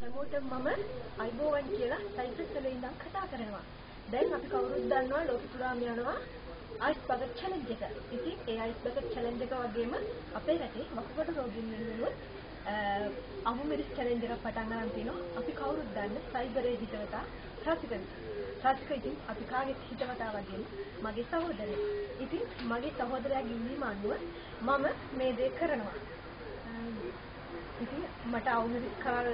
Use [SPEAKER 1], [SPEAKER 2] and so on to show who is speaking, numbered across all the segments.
[SPEAKER 1] හැමෝටම මම අයිබෝවන් කියලා සයිප්‍රස් වල ඉඳන් කතා කරනවා. දැන් අපි කවුරුත් දන්නවා ලෝක පුරාම යනවා අයිස් බකට් චැලෙන්ජ් එක. ඉතින් ඒ අයිස් බකට් චැලෙන්ජ් එක වගේම අපේ රටේ වකුගඩු රෝගීන් වෙනුවෙන් අමු මිරිස් චැලෙන්ජ් එකක් පටන් ගන්න තියෙනවා. අපි කවුරුත් දන්න සයිබරේ හිතවතා රසිකන්. රසික ඉතින් අපි කාගේ හිතවතා වගේම මගේ සහෝදරයෙක්. ඉතින් මගේ සහෝදරයාගේ ඉල්ලීම අනුව මම මේ දේ කරනවා. ඉතින් මට අවුරුදු කාල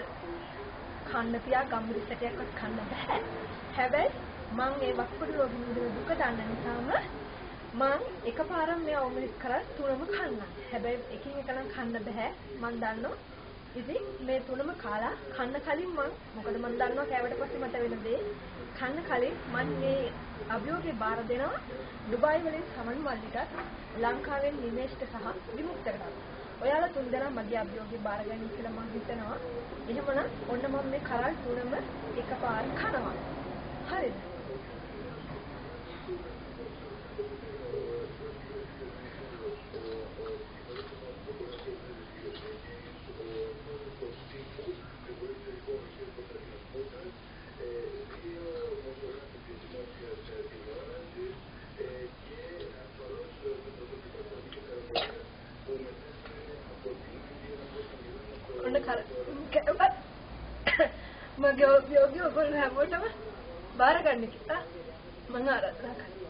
[SPEAKER 1] කන්න තියා ගම්මුරු සැටයක්වත් කන්න බෑ. හැබැයි මම මේ වකුගඩු රෝගීන්ගේ දුක දන්න නිසාම මම එකපාරම මේ අවුරුදු කරා තුනම කන්නා. හැබැයි එකින් එක නම් කන්න බෑ. මම දන්නවා. ඉතින් මේ තුනම කාලා කන්න කලින් මොකද මම දන්නවා කෑවට පස්සේ මට වෙන දේ කන්න කලින් මම මේ අභියෝගේ බාර දෙනවා දුබායි වලින් සමන් මල්ලිටත් ලංකාවෙන් නිමේෂ්ට සහ විමුක්තකට. ඔයාලා තුන්දෙනා මගේ අභියෝගේ බාර ගන්න කියලා මම හිතනවා. එහෙමනම් ඔන්න මම මේ කරල් තුනම එකපාර කනවා. හරිද? මගේ අභියෝගය ඔයගොල්ලෝ හැමෝටම බාර ගන්න කියලා මම ආරාධනා කරනවා.